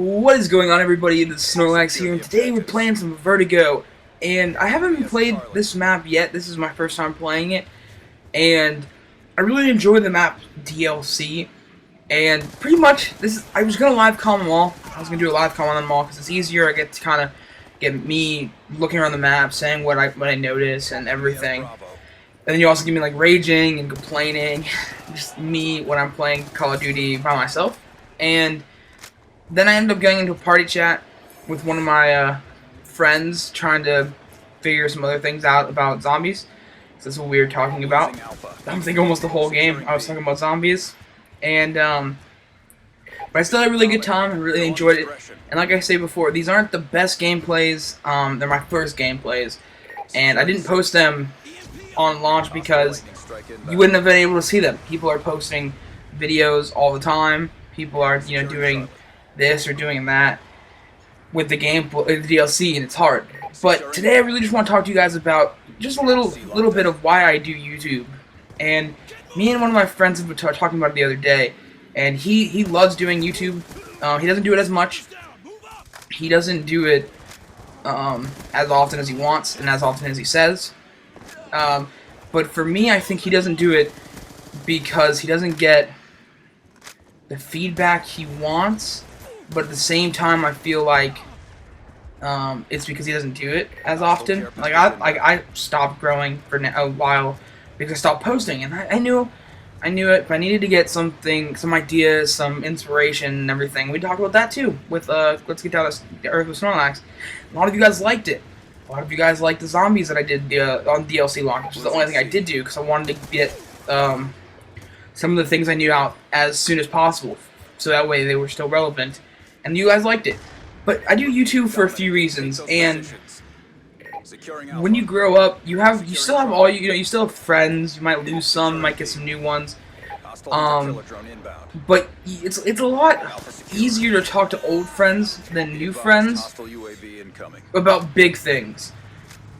What is going on, everybody? This is Snorlax here, and today we're playing some Vertigo. And I haven't played this map yet. This is my first time playing it, and I really enjoy the map DLC. And pretty much, I was gonna live call them all. I was gonna do a live call on them all because it's easier. I get to kind of get me looking around the map, saying what I notice and everything. And then you also give me like raging and complaining, just me when I'm playing Call of Duty by myself. And then I ended up getting into a party chat with one of my friends, trying to figure some other things out about zombies. So that's what we were talking about. I think almost the whole game I was talking about zombies. And but I still had a really good time. I really enjoyed it. And like I say before, these aren't the best gameplays. They're my first gameplays, and I didn't post them on launch because you wouldn't have been able to see them. People are posting videos all the time. People are, doing this or doing that with the game, the DLC, and it's hard. But today I really just want to talk to you guys about just a little bit of why I do YouTube. And me and one of my friends have been talking about it the other day, and he loves doing YouTube. He doesn't do it as much. He doesn't do it as often as he wants and as often as he says. But for me, I think he doesn't do it because he doesn't get the feedback he wants. But at the same time, I feel like it's because he doesn't do it as often. Like I stopped growing for a while because I stopped posting, and I knew it. But I needed to get some ideas, some inspiration, and everything. We talked about that too with Let's Get Down to Earth with Snorlax. A lot of you guys liked it. A lot of you guys liked the zombies that I did on DLC launch, which is the only thing I did do because I wanted to get some of the things I knew out as soon as possible, so that way they were still relevant. And you guys liked it. But I do YouTube for a few reasons, and when you grow up, you still have all you still have friends. You might lose some, might get some new ones. But it's a lot easier to talk to old friends than new friends about big things.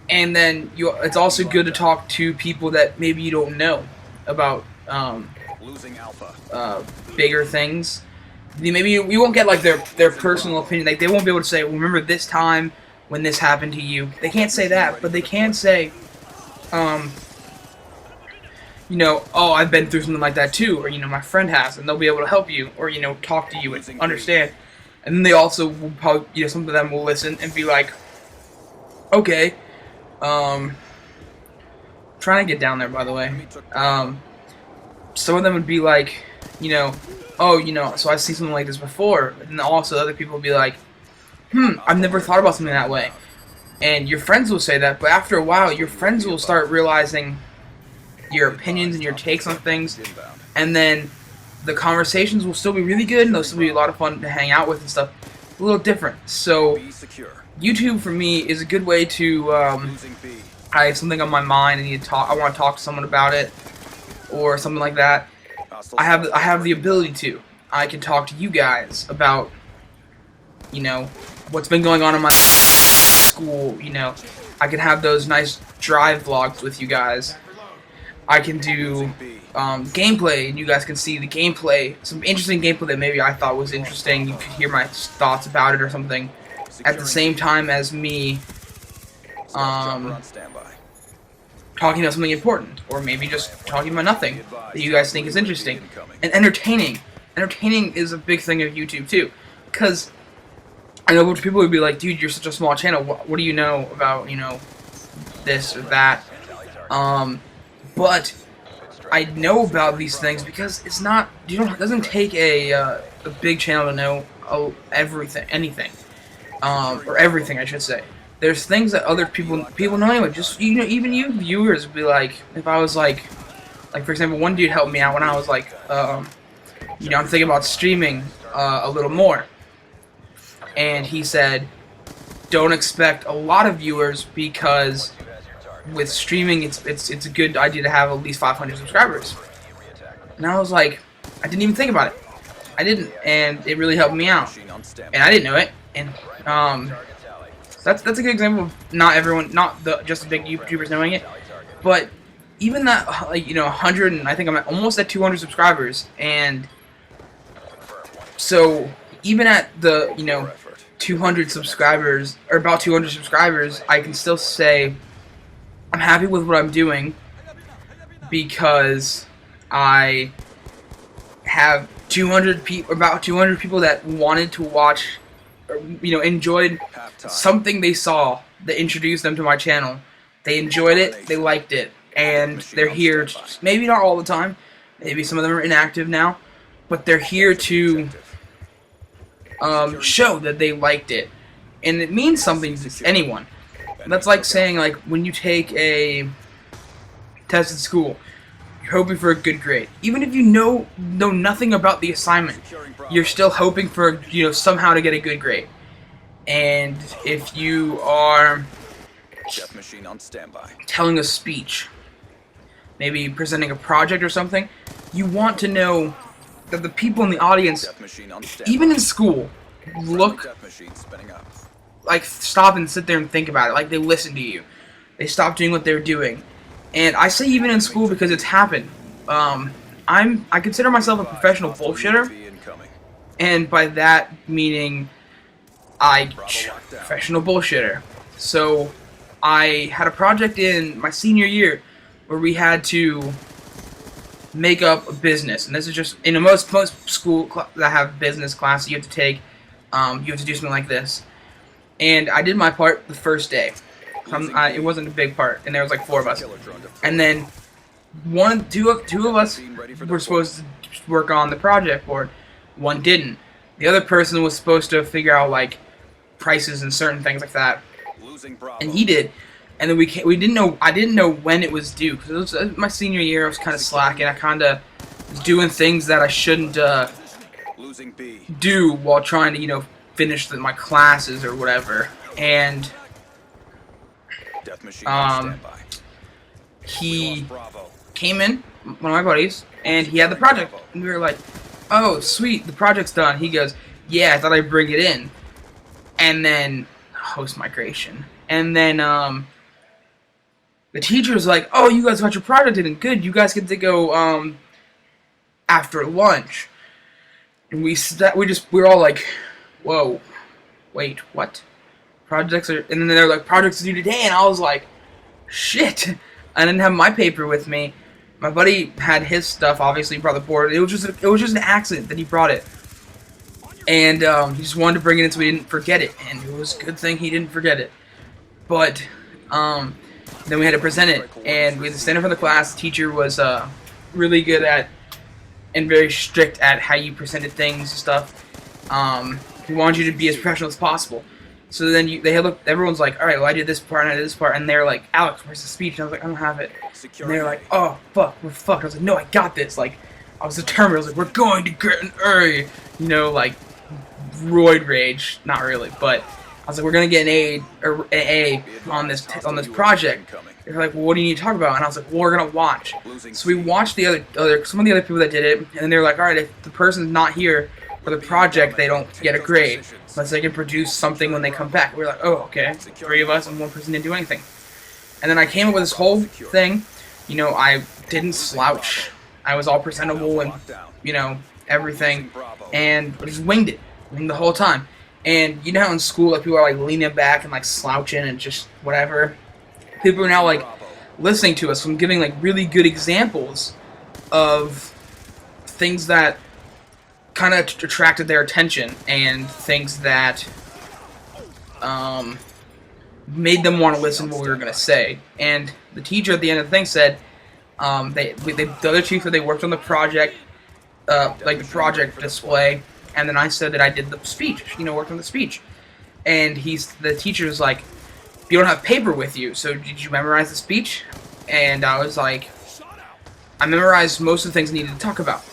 And then it's also good to talk to people that maybe you don't know about bigger things. Maybe you won't get like their personal opinion. Like they won't be able to say, well, "Remember this time when this happened to you?" They can't say that, but they can say, "Oh, I've been through something like that too," or my friend has, and they'll be able to help you, or talk to you and understand. And then they also will probably, some of them will listen and be like, "Okay, trying to get down there, by the way." Some of them would be like, "Oh, so I've seen something like this before," and also other people will be like, "I've never thought about something that way." And your friends will say that, but after a while, your friends will start realizing your opinions and your takes on things, and then the conversations will still be really good, and they'll still be a lot of fun to hang out with and stuff. A little different. So YouTube for me is a good way to, I have something on my mind, I want to talk to someone about it, or something like that. I have the ability to. I can talk to you guys about, what's been going on in my school. I can have those nice drive vlogs with you guys. I can do gameplay, and you guys can see the gameplay, some interesting gameplay that maybe I thought was interesting. You could hear my thoughts about it or something. At the same time as me talking about something important, or maybe just talking about nothing that you guys think is interesting and entertaining. Entertaining is a big thing of YouTube too, because I know which people would be like, "Dude, you're such a small channel. What do you know about this or that?" But I know about these things because it's not. It doesn't take a big channel to know anything, or everything, I should say. There's things that other people know anyway. Just even you viewers would be like, if I was like for example, one dude helped me out when I was like, I'm thinking about streaming a little more, and he said, don't expect a lot of viewers because with streaming, it's a good idea to have at least 500 subscribers. And I was like, I didn't even think about it. I didn't, and it really helped me out. And I didn't know it, and that's a good example of not just the big YouTubers knowing it, but even that 100, and I think I'm almost at 200 subscribers, and so even at the 200 subscribers, or about 200 subscribers, I can still say I'm happy with what I'm doing because I have 200 people, about 200 people that wanted to watch, or, enjoyed something they saw that introduced them to my channel. They enjoyed it, they liked it, and they're here. Maybe not all the time. Maybe some of them are inactive now, but they're here to show that they liked it, and it means something to anyone. That's like saying, like, when you take a test at school, you're hoping for a good grade. Even if you know nothing about the assignment, you're still hoping for, somehow to get a good grade. And if you are telling a speech, maybe presenting a project or something, you want to know that the people in the audience, even in school, stop and sit there and think about it. Like, they listen to you. They stop doing what they're doing. And I say even in school because it's happened. I consider myself a professional bullshitter, and by that meaning professional bullshitter. So I had a project in my senior year where we had to make up a business, and this is just in most school that have business class you have to take. You have to do something like this, and I did my part the first day. It wasn't a big part, and there was like 4 of us, and then two of us were supposed to work on the project board. One didn't. The other person was supposed to figure out like prices and certain things like that, and he did. And then we didn't know. I didn't know when it was due because it was my senior year. I was kind of slacking. I kind of was doing things that I shouldn't do while trying to finish my classes or whatever. And he came in, one of my buddies, and he had the project. And we were like, "Oh, sweet, the project's done." He goes, "Yeah, I thought I'd bring it in." And then host migration, and then the teacher was like, "Oh, you guys got your project in, good. You guys get to go after lunch." And we were all like, "Whoa, wait, what? Projects are?" And then they're like, "Projects are due today," and I was like, "Shit!" I didn't have my paper with me. My buddy had his stuff. Obviously, he brought the board. It was just an accident that he brought it, and he just wanted to bring it in so we didn't forget it. And it was a good thing he didn't forget it. But then we had to present it, and we had to stand in front of the class. The teacher was really good at and very strict at how you presented things and stuff. He wanted you to be as professional as possible. So then everyone's like, "All right, well, I did this part and I did this part," and they're like, "Alex, where's the speech?" And I was like, "I don't have it." And they're like, "Oh fuck, we're fucked." I was like, "No, I got this." Like, I was determined. I was like, "We're going to get an A," like roid rage. Not really, but I was like, "We're gonna get an A on this project." They're like, "Well, what do you need to talk about?" And I was like, "Well, we're gonna watch." So we watched some of the other people that did it, and then they're like, "All right, if the person's not here for the project, they don't get a grade unless they can produce something when they come back." We were like, "Oh, okay." 3 of us and 1 person didn't do anything. And then I came up with this whole thing. I didn't slouch. I was all presentable and everything, and I just winged the whole time. And you know how in school, like, people are like leaning back and like slouching and just whatever. People are now like listening to us from giving like really good examples of things that kind of attracted their attention and things that made them want to listen to what we were going to say. And the teacher at the end of the thing said, the other two said they worked on the project, like the project display, and then I said that I did the speech, worked on the speech. And the teacher was like, "You don't have paper with you, so did you memorize the speech?" And I was like, "I memorized most of the things I needed to talk about."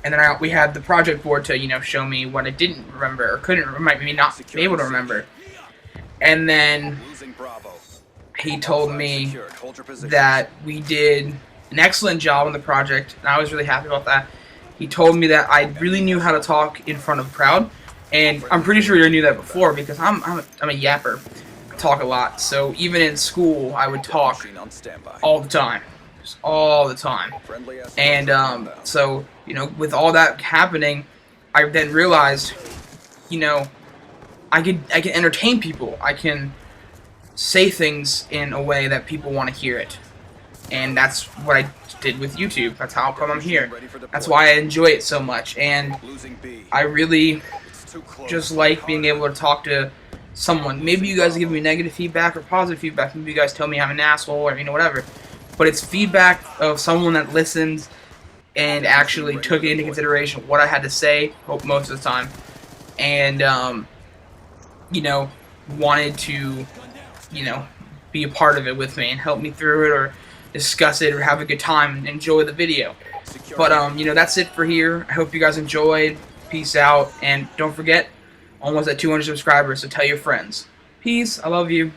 And then we had the project board to, show me what I didn't remember or couldn't, maybe not be able to remember. And then he told me that we did an excellent job on the project, and I was really happy about that. He told me that I really knew how to talk in front of a crowd, and I'm pretty sure you knew that before because I'm a yapper. I talk a lot, so even in school I would talk all the time. All the time. And so with all that happening, I then realized you know, I can entertain people. I can say things in a way that people want to hear it. And that's what I did with YouTube. That's how come I'm here. That's why I enjoy it so much. And I really just like being able to talk to someone. Maybe you guys give me negative feedback or positive feedback. Maybe you guys tell me I'm an asshole or whatever. But it's feedback of someone that listens and actually took into consideration what I had to say. Hope most of the time, and you know, wanted to, you know, be a part of it with me and help me through it or discuss it or have a good time and enjoy the video. But you know, that's it for here. I hope you guys enjoyed. Peace out, and don't forget, almost at 200 subscribers, so tell your friends. Peace. I love you.